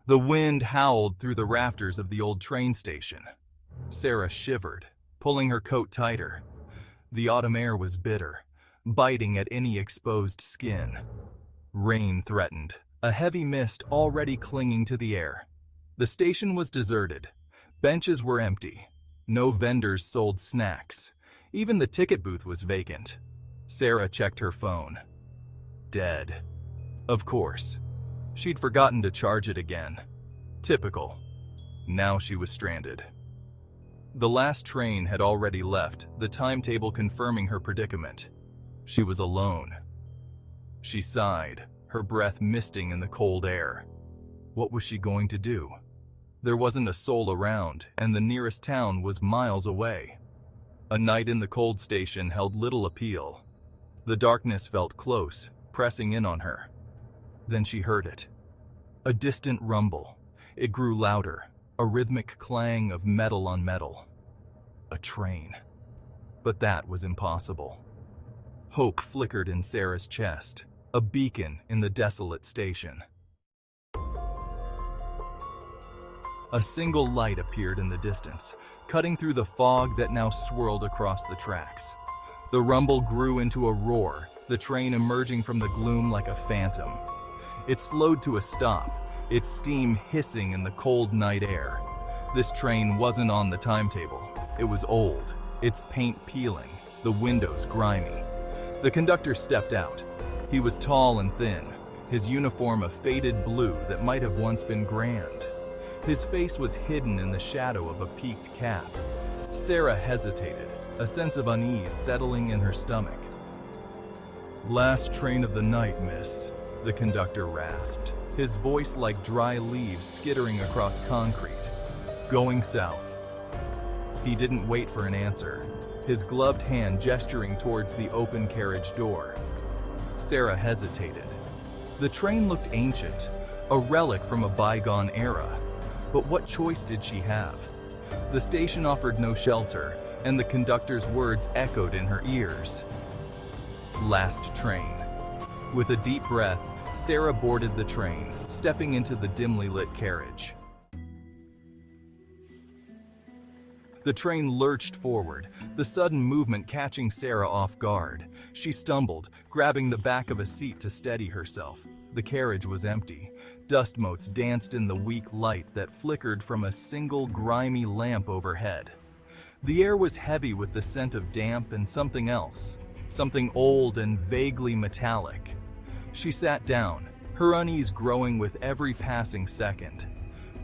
The wind howled through the rafters of the old train station. Sarah shivered, pulling her coat tighter. The autumn air was bitter, biting at any exposed skin. Rain threatened, a heavy mist already clinging to the air. The station was deserted. Benches were empty. No vendors sold snacks. Even the ticket booth was vacant. Sarah checked her phone. Dead. Of course. She'd forgotten to charge it again. Typical. Now she was stranded. The last train had already left, the timetable confirming her predicament. She was alone. She sighed, her breath misting in the cold air. What was she going to do? There wasn't a soul around, and the nearest town was miles away. A night in the cold station held little appeal. The darkness felt close, pressing in on her. Then she heard it. A distant rumble. It grew louder, a rhythmic clang of metal on metal. A train. But that was impossible. Hope flickered in Sarah's chest, a beacon in the desolate station. A single light appeared in the distance, cutting through the fog that now swirled across the tracks. The rumble grew into a roar, the train emerging from the gloom like a phantom. It slowed to a stop, its steam hissing in the cold night air. This train wasn't on the timetable. It was old, its paint peeling, the windows grimy. The conductor stepped out. He was tall and thin, his uniform a faded blue that might have once been grand. His face was hidden in the shadow of a peaked cap. Sarah hesitated, a sense of unease settling in her stomach. "Last train of the night, miss," the conductor rasped, his voice like dry leaves skittering across concrete. "Going south." He didn't wait for an answer, his gloved hand gesturing towards the open carriage door. Sarah hesitated. The train looked ancient, a relic from a bygone era. But what choice did she have? The station offered no shelter, and the conductor's words echoed in her ears. Last train. With a deep breath, Sarah boarded the train, stepping into the dimly lit carriage. The train lurched forward, the sudden movement catching Sarah off guard. She stumbled, grabbing the back of a seat to steady herself. The carriage was empty. Dust motes danced in the weak light that flickered from a single grimy lamp overhead. The air was heavy with the scent of damp and something else, something old and vaguely metallic. She sat down, her unease growing with every passing second.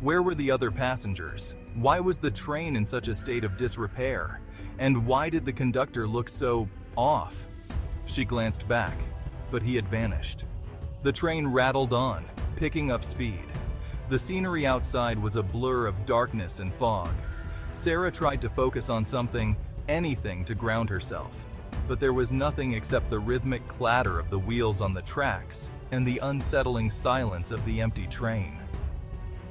Where were the other passengers? Why was the train in such a state of disrepair? And why did the conductor look so off? She glanced back, but he had vanished. The train rattled on, picking up speed. The scenery outside was a blur of darkness and fog. Sarah tried to focus on something, anything to ground herself. But there was nothing except the rhythmic clatter of the wheels on the tracks and the unsettling silence of the empty train.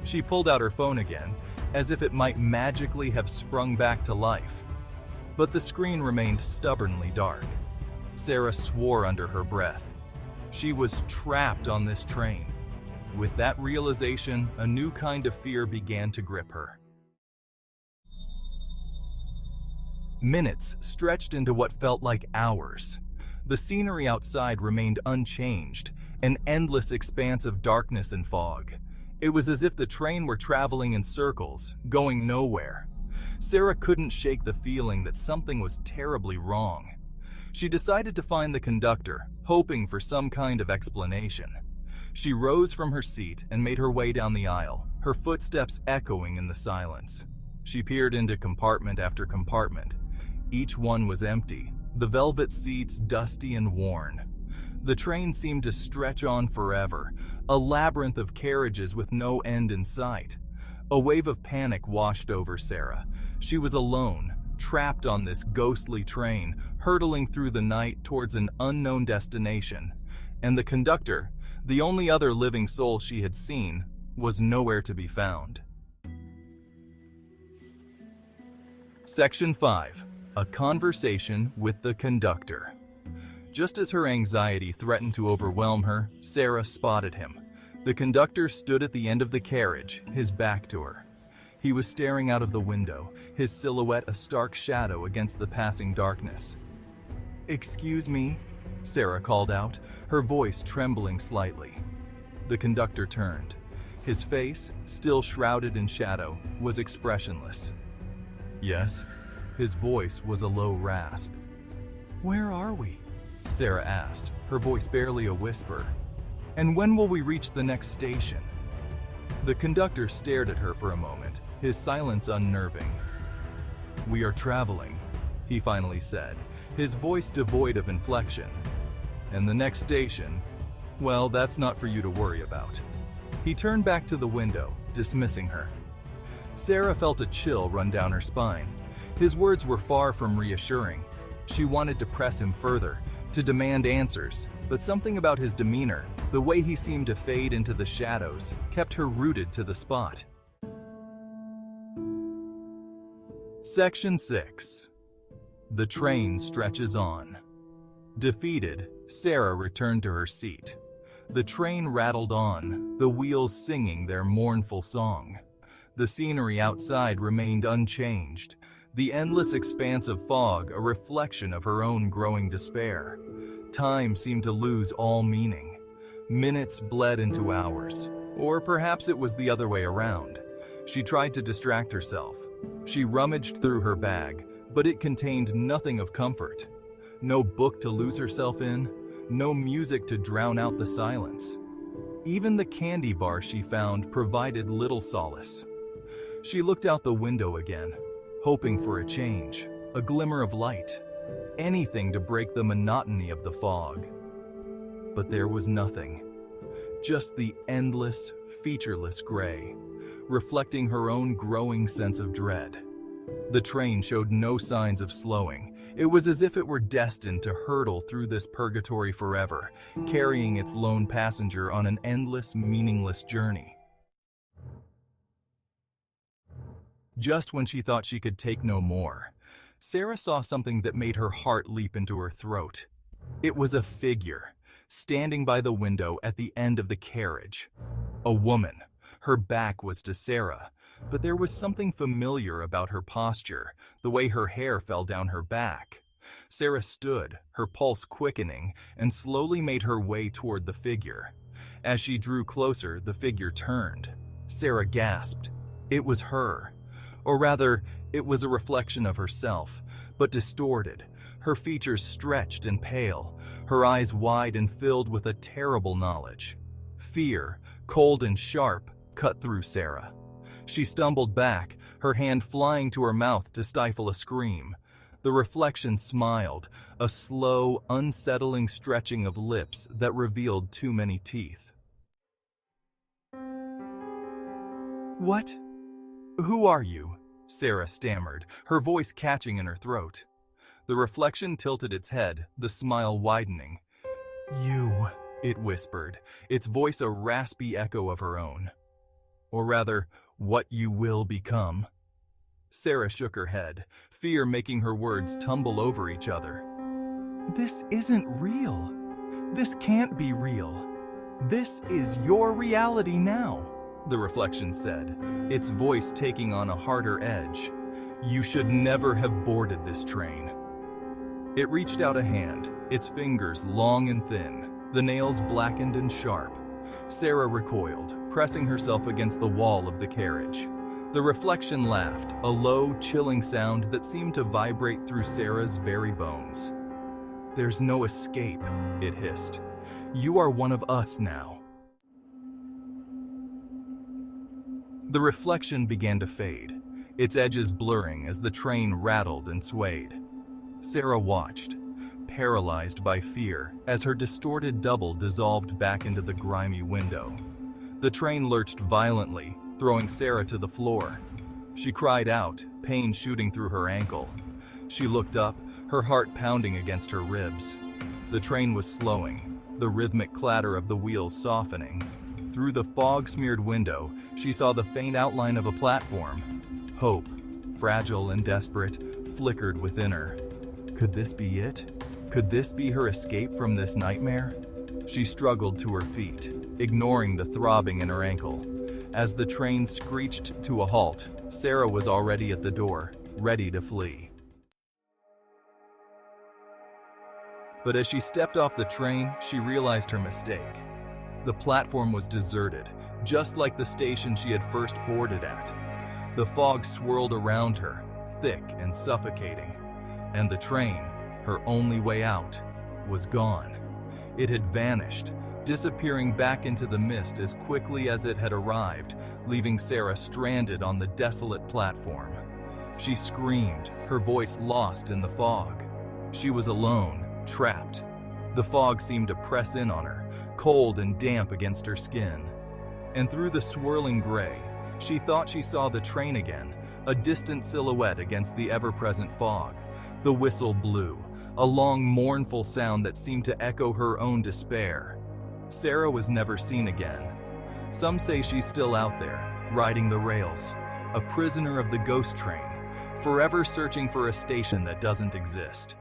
She pulled out her phone again, as if it might magically have sprung back to life. But the screen remained stubbornly dark. Sarah swore under her breath. She was trapped on this train. With that realization, a new kind of fear began to grip her. Minutes stretched into what felt like hours. The scenery outside remained unchanged, an endless expanse of darkness and fog. It was as if the train were traveling in circles, going nowhere. Sarah couldn't shake the feeling that something was terribly wrong. She decided to find the conductor, hoping for some kind of explanation. She rose from her seat and made her way down the aisle, her footsteps echoing in the silence. She peered into compartment after compartment. Each one was empty, the velvet seats dusty and worn. The train seemed to stretch on forever, a labyrinth of carriages with no end in sight. A wave of panic washed over Sarah. She was alone, trapped on this ghostly train, hurtling through the night towards an unknown destination. And the conductor, the only other living soul she had seen, was nowhere to be found. Section 5. A conversation with the conductor. Just as her anxiety threatened to overwhelm her, Sarah spotted him. The conductor stood at the end of the carriage, his back to her. He was staring out of the window, his silhouette a stark shadow against the passing darkness. "Excuse me," Sarah called out, her voice trembling slightly. The conductor turned. His face, still shrouded in shadow, was expressionless. "Yes?" His voice was a low rasp. "Where are we?" Sarah asked, her voice barely a whisper. "And when will we reach the next station?" The conductor stared at her for a moment, his silence unnerving. "We are traveling," he finally said, his voice devoid of inflection. "And the next station, well, that's not for you to worry about." He turned back to the window, dismissing her. Sarah felt a chill run down her spine. His words were far from reassuring. She wanted to press him further, to demand answers, but something about his demeanor, the way he seemed to fade into the shadows, kept her rooted to the spot. Section 6. The train stretches on. Defeated, Sarah returned to her seat. The train rattled on, the wheels singing their mournful song. The scenery outside remained unchanged, the endless expanse of fog a reflection of her own growing despair. Time seemed to lose all meaning. Minutes bled into hours, or perhaps it was the other way around. She tried to distract herself. She rummaged through her bag, but it contained nothing of comfort. No book to lose herself in, no music to drown out the silence. Even the candy bar she found provided little solace. She looked out the window again, hoping for a change, a glimmer of light, anything to break the monotony of the fog. But there was nothing. Just the endless, featureless gray, reflecting her own growing sense of dread. The train showed no signs of slowing. It was as if it were destined to hurtle through this purgatory forever, carrying its lone passenger on an endless, meaningless journey. Just when she thought she could take no more, Sarah saw something that made her heart leap into her throat. It was a figure, standing by the window at the end of the carriage. A woman. Her back was to Sarah, but there was something familiar about her posture, the way her hair fell down her back. Sarah stood, her pulse quickening, and slowly made her way toward the figure. As she drew closer, the figure turned. Sarah gasped. It was her. Or rather, it was a reflection of herself, but distorted, her features stretched and pale, her eyes wide and filled with a terrible knowledge. Fear, cold and sharp, cut through Sarah. She stumbled back, her hand flying to her mouth to stifle a scream. The reflection smiled, a slow, unsettling stretching of lips that revealed too many teeth. "What? Who are you?" Sarah stammered, her voice catching in her throat. The reflection tilted its head, the smile widening. "You," it whispered, its voice a raspy echo of her own. Or rather, what you will become. Sarah shook her head, fear making her words tumble over each other. "This isn't real. This can't be real. This is your reality now," the reflection said, its voice taking on a harder edge. "You should never have boarded this train." It reached out a hand, its fingers long and thin, the nails blackened and sharp. Sarah recoiled, pressing herself against the wall of the carriage. The reflection laughed, a low, chilling sound that seemed to vibrate through Sarah's very bones. "There's no escape," it hissed. "You are one of us now." The reflection began to fade, its edges blurring as the train rattled and swayed. Sarah watched, paralyzed by fear, as her distorted double dissolved back into the grimy window. The train lurched violently, throwing Sarah to the floor. She cried out, pain shooting through her ankle. She looked up, her heart pounding against her ribs. The train was slowing, the rhythmic clatter of the wheels softening. Through the fog-smeared window, she saw the faint outline of a platform. Hope, fragile and desperate, flickered within her. Could this be it? Could this be her escape from this nightmare? She struggled to her feet, ignoring the throbbing in her ankle. As the train screeched to a halt, Sarah was already at the door, ready to flee. But as she stepped off the train, she realized her mistake. The platform was deserted, just like the station she had first boarded at. The fog swirled around her, thick and suffocating, and the train, her only way out, was gone. It had vanished, disappearing back into the mist as quickly as it had arrived, leaving Sarah stranded on the desolate platform. She screamed, her voice lost in the fog. She was alone, trapped. The fog seemed to press in on her, cold and damp against her skin. And through the swirling gray, she thought she saw the train again, a distant silhouette against the ever-present fog. The whistle blew, a long, mournful sound that seemed to echo her own despair. Sarah was never seen again. Some say she's still out there, riding the rails, a prisoner of the ghost train, forever searching for a station that doesn't exist.